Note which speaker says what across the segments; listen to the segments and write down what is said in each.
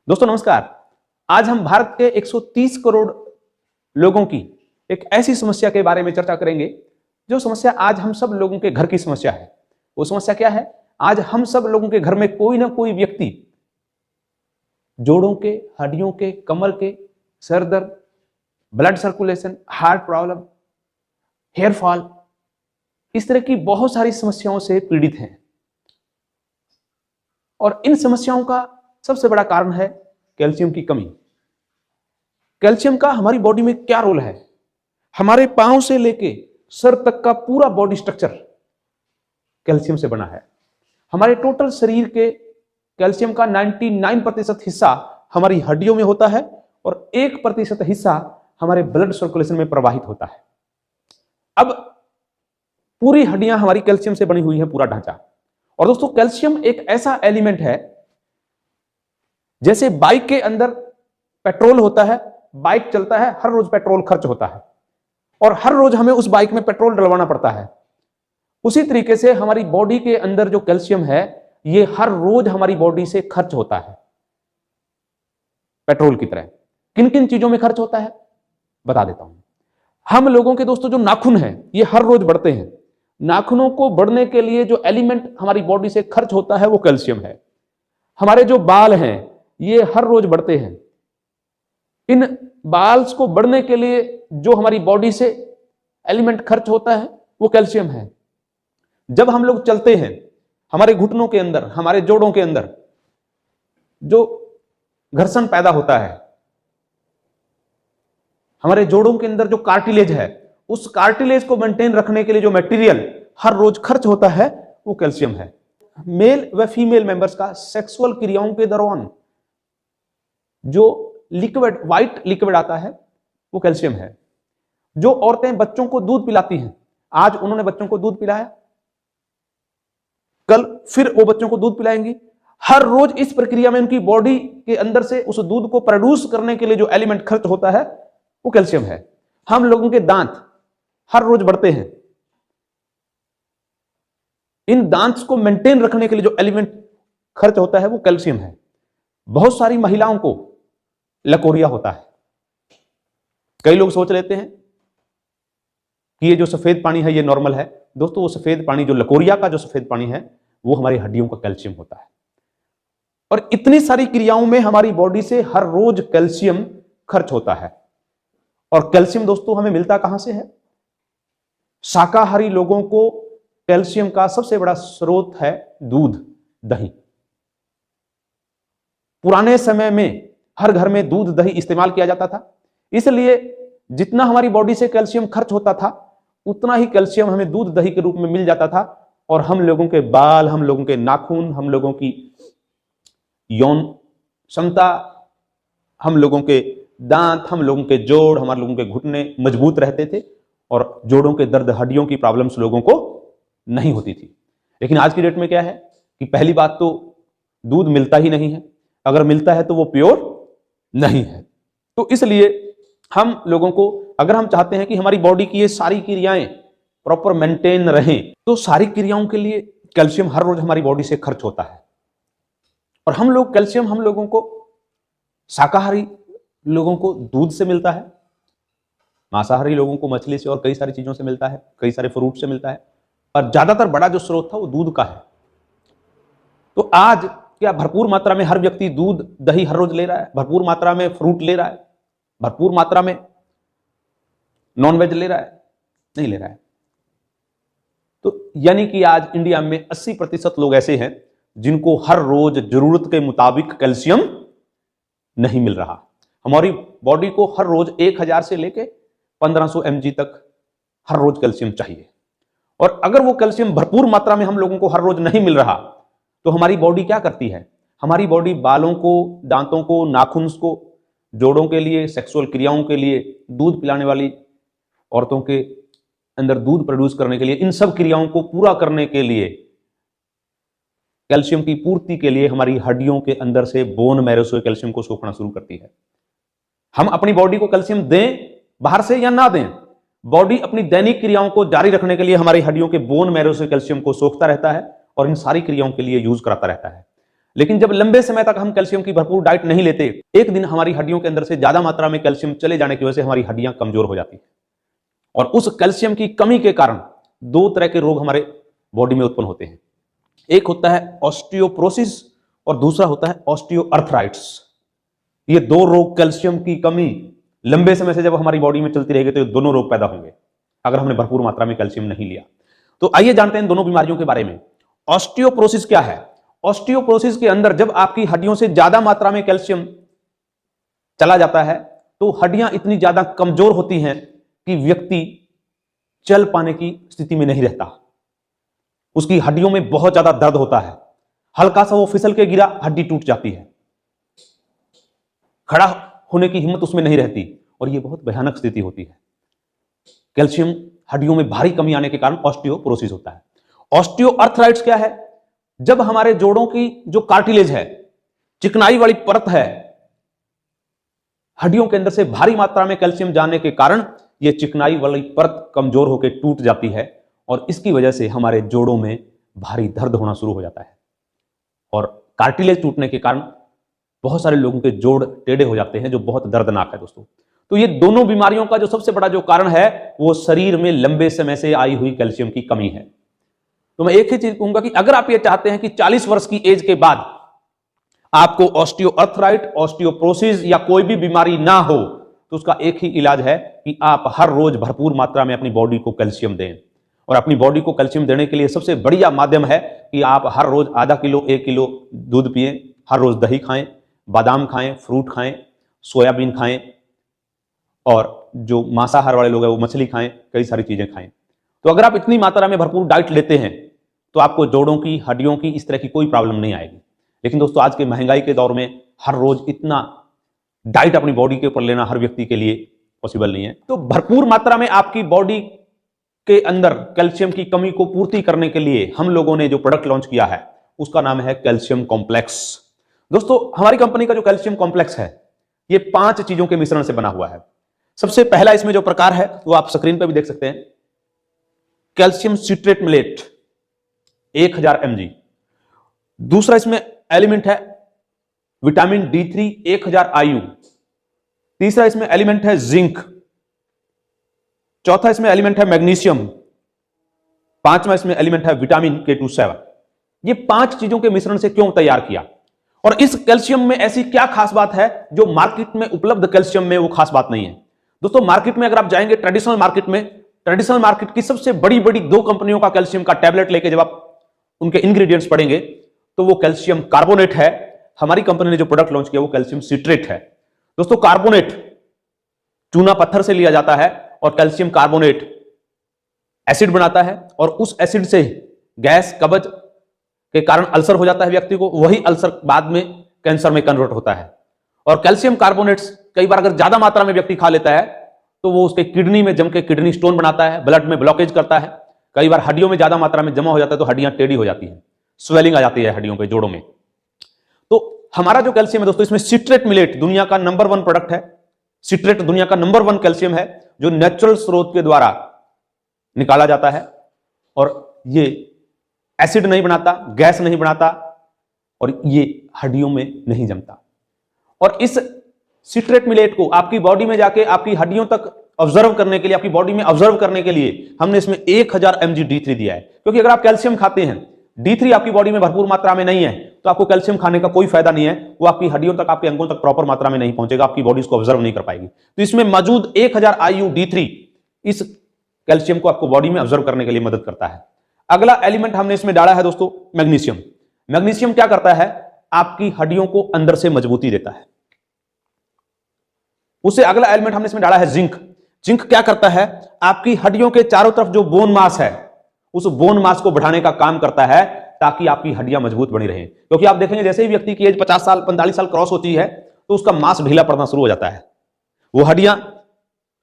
Speaker 1: दोस्तों नमस्कार। आज हम भारत के 130 करोड़ लोगों की एक ऐसी समस्या के बारे में चर्चा करेंगे जो समस्या आज हम सब लोगों के घर की समस्या है। वो समस्या क्या है? आज हम सब लोगों के घर में कोई ना कोई व्यक्ति जोड़ों के, हड्डियों के, कमर के, सर दर्द, blood circulation, heart problem, hair fall, इस तरह की बहुत सारी समस्याओं से पीड़ित हैं। और इन समस्याओं का सबसे बड़ा कारण है कैल्शियम की कमी। कैल्शियम का हमारी बॉडी में क्या रोल है? हमारे पांव से लेके सर तक का पूरा बॉडी स्ट्रक्चर कैल्शियम से बना है। हमारे टोटल शरीर के कैल्शियम का 99% हिस्सा हमारी हड्डियों में होता है और 1% हिस्सा हमारे ब्लड सर्कुलेशन में प्रवाहित होता है। अब पूरी हड्डियां हमारी कैल्शियम से बनी हुई है, पूरा ढांचा। और दोस्तों कैल्शियम एक ऐसा एलिमेंट है, जैसे बाइक के अंदर पेट्रोल होता है, बाइक चलता है, हर रोज पेट्रोल खर्च होता है और हर रोज हमें उस बाइक में पेट्रोल डलवाना पड़ता है। उसी तरीके से हमारी बॉडी के अंदर जो कैल्शियम है, ये हर रोज हमारी बॉडी से खर्च होता है पेट्रोल की तरह। किन किन चीजों में खर्च होता है बता देता हूं। हम लोगों के दोस्तों जो नाखून हैं, ये हर रोज बढ़ते हैं। नाखूनों को बढ़ने के लिए जो एलिमेंट हमारी बॉडी से खर्च होता है वो कैल्शियम है। हमारे जो बाल हैं, ये हर रोज बढ़ते हैं। इन बाल्स को बढ़ने के लिए जो हमारी बॉडी से एलिमेंट खर्च होता है वो कैल्शियम है। जब हम लोग चलते हैं, हमारे घुटनों के अंदर, हमारे जोड़ों के अंदर जो घर्षण पैदा होता है, हमारे जोड़ों के अंदर जो कार्टिलेज है, उस कार्टिलेज को मेंटेन रखने के लिए जो मटेरियल हर रोज खर्च होता है वो कैल्शियम है। मेल व फीमेल मेंबर्स का सेक्सुअल क्रियाओं के दौरान जो लिक्विड, व्हाइट लिक्विड आता है वो कैल्शियम है। जो औरतें बच्चों को दूध पिलाती हैं, आज उन्होंने बच्चों को दूध पिलाया, कल फिर वो बच्चों को दूध पिलाएंगी। हर रोज इस प्रक्रिया में उनकी बॉडी के अंदर से उस दूध को प्रोड्यूस करने के लिए जो एलिमेंट खर्च होता है वो कैल्शियम है। हम लोगों के दांत हर रोज बढ़ते हैं। इन दांत को मेंटेन रखने के लिए जो एलिमेंट खर्च होता है वो कैल्शियम है। बहुत सारी महिलाओं को लकोरिया होता है। कई लोग सोच लेते हैं कि ये जो सफेद पानी है ये नॉर्मल है। दोस्तों वो सफेद पानी, जो लकोरिया का जो सफेद पानी है, वो हमारी हड्डियों का कैल्शियम होता है। और इतनी सारी क्रियाओं में हमारी बॉडी से हर रोज कैल्शियम खर्च होता है। और कैल्शियम दोस्तों हमें मिलता कहां से है? शाकाहारी लोगों को कैल्शियम का सबसे बड़ा स्रोत है दूध, दही। पुराने समय में हर घर में दूध, दही इस्तेमाल किया जाता था, इसलिए जितना हमारी बॉडी से कैल्शियम खर्च होता था उतना ही कैल्शियम हमें दूध, दही के रूप में मिल जाता था। और हम लोगों के बाल, हम लोगों के नाखून, हम लोगों की यौन क्षमता, हम लोगों के दांत, हम लोगों के जोड़, हमारे लोगों के घुटने मजबूत रहते थे और जोड़ों के दर्द, हड्डियों की प्रॉब्लम्स लोगों को नहीं होती थी। लेकिन आज की डेट में क्या है कि पहली बात तो दूध मिलता ही नहीं है, अगर मिलता है तो वो प्योर नहीं है। तो इसलिए हम लोगों को, अगर हम चाहते हैं कि हमारी बॉडी की ये सारी क्रियाएं प्रॉपर मेंटेन रहें, तो सारी क्रियाओं के लिए कैल्शियम हर रोज हमारी बॉडी से खर्च होता है। और हम लोग कैल्शियम, हम लोगों को, शाकाहारी लोगों को दूध से मिलता है, मांसाहारी लोगों को मछली से और कई सारी चीजों से मिलता है, कई सारे फ्रूट से मिलता है, और ज्यादातर बड़ा जो स्रोत था वो दूध का है। तो आज क्या भरपूर मात्रा में हर व्यक्ति दूध, दही हर रोज ले रहा है? भरपूर मात्रा में फ्रूट ले रहा है? भरपूर मात्रा में नॉनवेज ले रहा है? नहीं ले रहा है। तो यानी कि आज इंडिया में 80% लोग ऐसे हैं जिनको हर रोज जरूरत के मुताबिक कैल्शियम नहीं मिल रहा। हमारी बॉडी को हर रोज 1000 से लेके 1500 mg तक हर रोज कैल्शियम चाहिए। और अगर वो कैल्शियम भरपूर मात्रा में हम लोगों को हर रोज नहीं मिल रहा तो हमारी बॉडी क्या करती है? हमारी बॉडी बालों को, दांतों को, नाखून को, जोड़ों के लिए, सेक्सुअल क्रियाओं के लिए, दूध पिलाने वाली औरतों के अंदर दूध प्रोड्यूस करने के लिए, इन सब क्रियाओं को पूरा करने के लिए, कैल्शियम की पूर्ति के लिए हमारी हड्डियों के अंदर से बोन मैरो से कैल्शियम को सोखना शुरू करती है। हम अपनी बॉडी को कैल्शियम दें बाहर से या ना दें, बॉडी अपनी दैनिक क्रियाओं को जारी रखने के लिए हमारी हड्डियों के बोन मैरो से कैल्शियम को सोखता रहता है और इन सारी क्रियाओं के लिए यूज कराता रहता है। लेकिन जब लंबे समय तक हम कैल्शियम की भरपूर डाइट नहीं लेते, एक दिन हमारी हड्डियों के अंदर से ज्यादा मात्रा में कैल्शियम चले जाने की वजह से हमारी हड्डियां कमजोर हो जाती है और उस कैल्शियम की कमी के कारण दो तरह के रोग हमारे बॉडी में उत्पन्न होते हैं। एक होता है ऑस्टियोप्रोसिस और दूसरा होता है ऑस्टियोआर्थराइटिस। ये दो रोग, कैल्शियम की कमी लंबे समय से जब हमारी बॉडी में चलती रहेगी तो ये दोनों रोग पैदा होंगे अगर हमने भरपूर मात्रा में कैल्शियम नहीं लिया। तो आइए जानते हैं दोनों बीमारियों के बारे में। ऑस्टियोप्रोसिस क्या है? ऑस्टियोप्रोसिस के अंदर जब आपकी हड्डियों से ज्यादा मात्रा में कैल्शियम चला जाता है तो हड्डियां इतनी ज्यादा कमजोर होती हैं कि व्यक्ति चल पाने की स्थिति में नहीं रहता। उसकी हड्डियों में बहुत ज्यादा दर्द होता है, हल्का सा वो फिसल के गिरा, हड्डी टूट जाती है, खड़ा होने की हिम्मत उसमें नहीं रहती और ये बहुत भयानक स्थिति होती है। कैल्शियम हड्डियों में भारी कमी आने के कारण ऑस्टियोप्रोसिस होता है। ऑस्टियोआर्थराइटिस क्या है? जब हमारे जोड़ों की जो कार्टिलेज है, चिकनाई वाली परत है, हड्डियों के अंदर से भारी मात्रा में कैल्शियम जाने के कारण यह चिकनाई वाली परत कमजोर होकर टूट जाती है और इसकी वजह से हमारे जोड़ों में भारी दर्द होना शुरू हो जाता है और कार्टिलेज टूटने के कारण बहुत सारे लोगों के जोड़ टेढ़े हो जाते हैं, जो बहुत दर्दनाक है दोस्तों। तो ये दोनों बीमारियों का जो सबसे बड़ा जो कारण है वो शरीर में लंबे समय से आई हुई कैल्शियम की कमी है। तो मैं एक ही चीज कहूंगा कि अगर आप ये चाहते हैं कि 40 वर्ष की एज के बाद आपको ऑस्टियोआर्थराइटिस, ऑस्टियोप्रोसिस या कोई भी बीमारी ना हो, तो उसका एक ही इलाज है कि आप हर रोज भरपूर मात्रा में अपनी बॉडी को कैल्शियम दें। और अपनी बॉडी को कैल्शियम देने के लिए सबसे बढ़िया माध्यम है कि आप हर रोज आधा किलो 1 किलो दूध पिएं, हर रोज दही खाएं, बादाम खाएं, फ्रूट खाएं, सोयाबीन खाएं और जो मांसाहार वाले लोग हैं वो मछली खाएं, कई सारी चीजें खाएं। तो अगर आप इतनी मात्रा में भरपूर डाइट लेते हैं तो आपको जोड़ों की, हड्डियों की इस तरह की कोई प्रॉब्लम नहीं आएगी। लेकिन दोस्तों आज के महंगाई के दौर में हर रोज इतना डाइट अपनी बॉडी के ऊपर लेना हर व्यक्ति के लिए पॉसिबल नहीं है। तो भरपूर मात्रा में आपकी बॉडी के अंदर कैल्शियम की कमी को पूर्ति करने के लिए हम लोगों ने जो प्रोडक्ट लॉन्च किया है उसका नाम है कैल्शियम कॉम्प्लेक्स। दोस्तों हमारी कंपनी का जो कैल्शियम कॉम्प्लेक्स है ये 5 चीजों के मिश्रण से बना हुआ है। सबसे पहला इसमें जो प्रकार है वो आप स्क्रीन पर भी देख सकते हैं, कैल्शियम सिट्रेट मिलेट 1000 mg। दूसरा इसमें एलिमेंट है विटामिन D3 1000 IU। तीसरा इसमें एलिमेंट है जिंक। चौथा इसमें एलिमेंट है मैग्नीशियम। पांचवा इसमें एलिमेंट है विटामिन K27। ये 5 चीजों के मिश्रण से क्यों तैयार किया और इस कैल्शियम में ऐसी क्या खास बात है जो मार्केट में उपलब्ध कैल्शियम में वो खास बात नहीं है। दोस्तों मार्केट में अगर आप जाएंगे ट्रेडिशनल मार्केट की सबसे बड़ी 2 कंपनियों का कैल्शियम का टैबलेट लेके जब आप उनके इंग्रेडिएंट्स पढ़ेंगे तो वो कैल्शियम कार्बोनेट है। हमारी कंपनी ने जो प्रोडक्ट लॉन्च किया वो कैल्शियम सिट्रेट है। दोस्तों कार्बोनेट चूना पत्थर से लिया जाता है और कैल्शियम कार्बोनेट एसिड बनाता है और उस एसिड से गैस, कब्ज के कारण अल्सर हो जाता है व्यक्ति को, वही अल्सर बाद में कैंसर में कन्वर्ट होता है। और कैल्शियम कार्बोनेट्स कई बार अगर ज्यादा मात्रा में व्यक्ति खा लेता है तो वो उसके किडनी में जम के किडनी स्टोन बनाता है, ब्लड में ब्लॉकेज करता है। कई बार हड्डियों में ज्यादा मात्रा में जमा हो जाता है तो हड्डियां टेढ़ी हो जाती हैं, स्वेलिंग आ जाती है हड्डियों पे, जोड़ों में। तो हमारा जो कैल्शियम है दोस्तों इसमें सिट्रेट मिलेट दुनिया का नंबर 1 प्रोडक्ट है। सिट्रेट दुनिया का नंबर 1 कैल्शियम है जो नेचुरल स्रोत के द्वारा निकाला जाता है और ये एसिड नहीं बनाता, गैस नहीं बनाता और ये हड्डियों में नहीं जमता। और इस सिट्रेट मिलेट को आपकी बॉडी में जाके आपकी हड्डियों तक ऑब्जर्व करने के लिए, आपकी बॉडी में ऑब्जर्व करने के लिए हमने इसमें 1000 mg D3 दिया है। क्योंकि अगर आप कैल्शियम खाते हैं, D3 आपकी बॉडी में भरपूर मात्रा में नहीं है तो आपको कैल्शियम खाने का कोई फायदा नहीं है, वो आपकी हड्डियों तक, आपके अंगों तक प्रॉपर मात्रा में नहीं पहुंचेगा, आपकी बॉडी उसको ऑब्जर्व नहीं कर पाएगी। तो इसमें मौजूद 1000 IU D3 इस कैल्शियम को आपको बॉडी में ऑब्जर्व करने के लिए मदद करता है। अगला एलिमेंट हमने इसमें डाला है दोस्तों मैग्नीशियम। मैग्नीशियम क्या करता है? आपकी हड्डियों को अंदर से मजबूती देता है। उससे अगला एलिमेंट हमने इसमें डाला है जिंक। जिंक क्या करता है? आपकी हड्डियों के चारों तरफ जो बोन मास है उस बोन मास को बढ़ाने का काम करता है ताकि आपकी हड्डियां मजबूत बनी रहें। क्योंकि आप देखेंगे जैसे ही व्यक्ति की एज 50 साल 45 साल क्रॉस होती है तो उसका मांस ढीला पड़ना शुरू हो जाता है, वो हड्डियां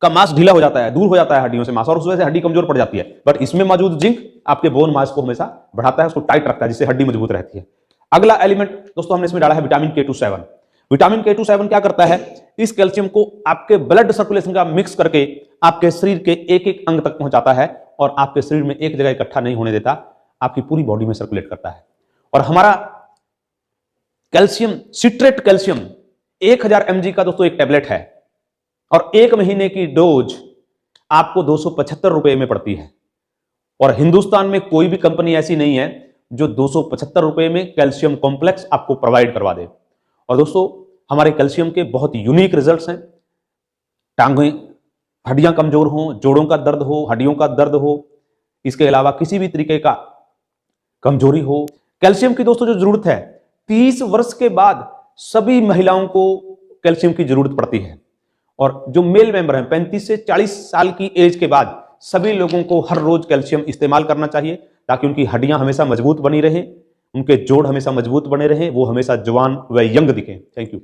Speaker 1: का मांस ढीला हो जाता है, दूर हो जाता है हड्डियों से मांस और उस वजह से हड्डी कमजोर पड़ जाती है। बट इसमें मौजूद जिंक आपके बोन मास को हमेशा बढ़ाता है, उसको टाइट रखता है जिससे हड्डी मजबूत रहती है। अगला एलिमेंट दोस्तों हमने इसमें डाला है विटामिन K27। विटामिन K27 क्या करता है? इस कैल्शियम को आपके ब्लड सर्कुलेशन का मिक्स करके आपके शरीर के एक अंग तक पहुंचाता है और आपके शरीर में एक जगह इकट्ठा नहीं होने देता, आपकी पूरी बॉडी में सर्कुलेट करता है। और हमारा कैल्शियम सिट्रेट कैल्शियम 1000 mg का दोस्तों एक टैबलेट है और 1 महीने की डोज आपको 275 रुपए में पड़ती है। और हिंदुस्तान में कोई भी कंपनी ऐसी नहीं है जो 275 रुपए में कैल्शियम कॉम्प्लेक्स आपको प्रोवाइड करवा दे। और दोस्तों हमारे कैल्शियम के बहुत यूनिक रिजल्ट्स हैं। टांगें, हड्डियां कमजोर हो, जोड़ों का दर्द हो, हड्डियों का दर्द हो, इसके अलावा किसी भी तरीके का कमजोरी हो, कैल्शियम की दोस्तों जो जरूरत है 30 वर्ष के बाद सभी महिलाओं को कैल्शियम की जरूरत पड़ती है। और जो मेल मेंबर हैं 35 से 40 साल की एज के बाद सभी लोगों को हर रोज कैल्शियम इस्तेमाल करना चाहिए ताकि उनकी हड्डियां हमेशा मजबूत बनी रहे, उनके जोड़ हमेशा मजबूत बने रहे, वो हमेशा जवान व यंग दिखें। Thank you.